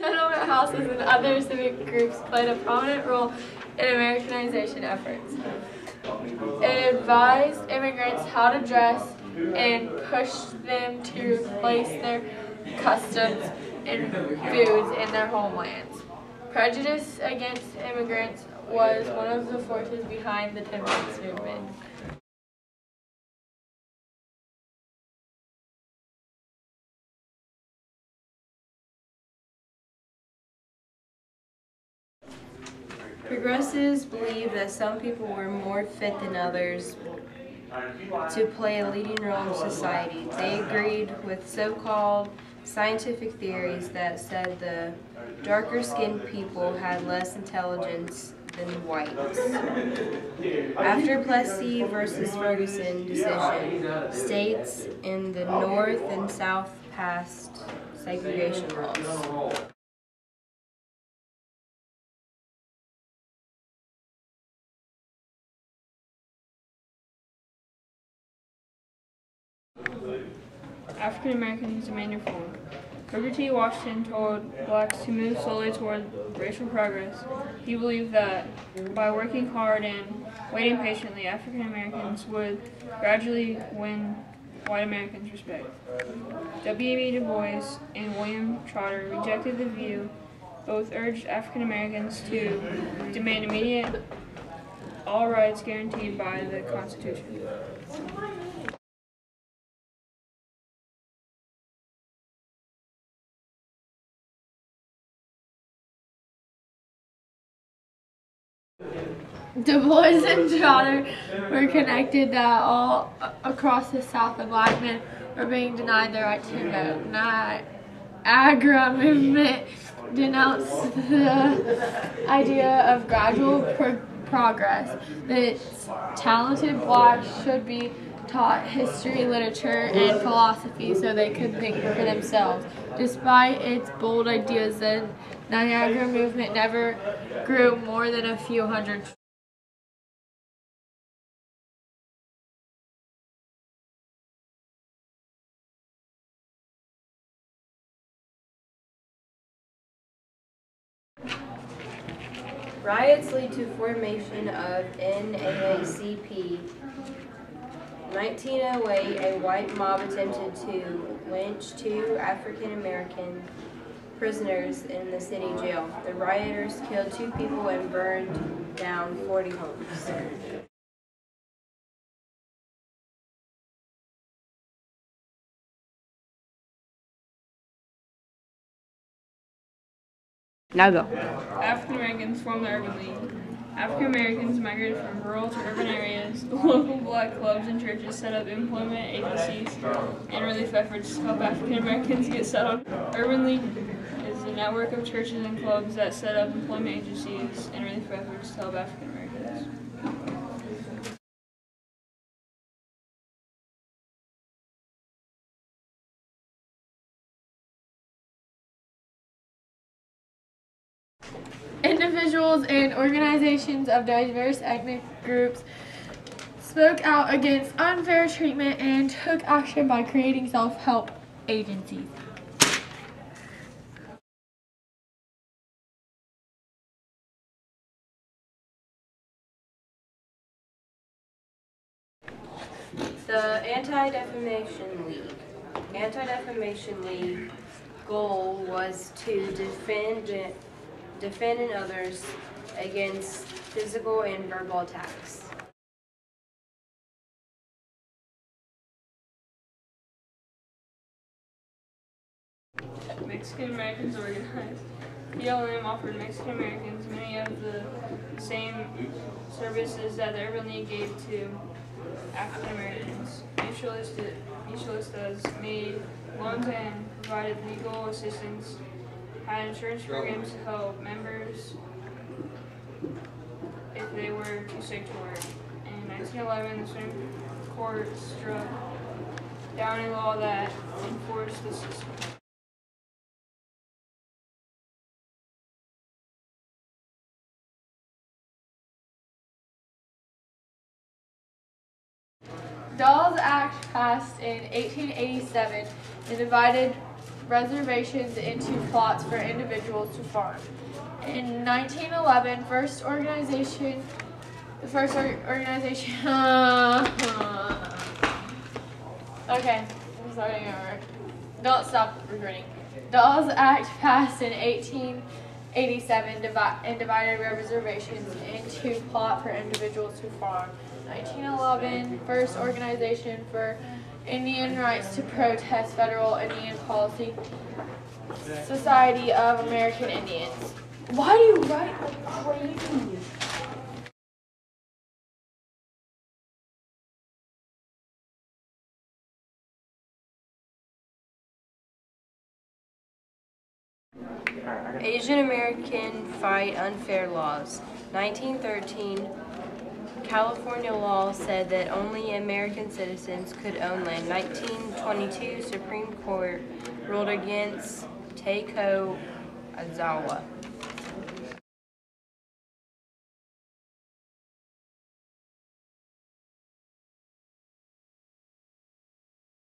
Settlement houses and other civic groups played a prominent role in Americanization efforts. It advised immigrants how to dress and pushed them to replace their customs and foods in their homelands. Prejudice against immigrants was one of the forces behind the temperance movement. Progressives believed that some people were more fit than others to play a leading role in society. They agreed with so-called scientific theories that said the darker-skinned people had less intelligence than whites. After Plessy versus Ferguson decision, states in the North and South passed segregation laws. African Americans demand reform. Booker T. Washington told blacks to move slowly toward racial progress. He believed that by working hard and waiting patiently, African Americans would gradually win white Americans' respect. W.E.B. Du Bois and William Trotter rejected the view. Both urged African Americans to demand immediate all rights guaranteed by the Constitution. Du Bois and Trotter were connected that all across the South the black men were being denied their right to vote. Niagara movement denounced the idea of gradual progress, that talented blacks should be taught history, literature, and philosophy so they could think for themselves. Despite its bold ideas, the Niagara movement never grew more than a few hundred. Riots lead to formation of NAACP. 1908, a white mob attempted to lynch 2 African American prisoners in the city jail. The rioters killed 2 people and burned down 40 homes. Now go. African Americans formed the Urban League. African Americans migrated from rural to urban areas. The local black clubs and churches set up employment agencies and relief efforts to help African Americans get settled. Urban League is a network of churches and clubs that set up employment agencies and relief efforts to help African Americans. Individuals and organizations of diverse ethnic groups spoke out against unfair treatment and took action by creating self-help agencies. The Anti-Defamation League. Anti-Defamation League goal was to defend others against physical and verbal attacks. Mexican Americans organized. BLM offered Mexican Americans many of the same services that the Urban League gave to African Americans. Mutualistas made loans and provided legal assistance, had insurance programs to help members if they were too sick to work. In 1911, the Supreme Court struck down a law that enforced the system. Dawes Act passed in 1887 and divided reservations into plots for individuals to farm. In 1911, the first organization. Okay, I'm starting over. Don't stop recording. Dawes Act passed in 1887 and divided reservations into plot for individuals to farm. 1911, first organization for Indian rights to protest federal Indian policy, Society of American Indians. Why do you write like crazy? Asian American fight unfair laws. 1913, California law said that only American citizens could own land. 1922, Supreme Court ruled against Taiko Azawa.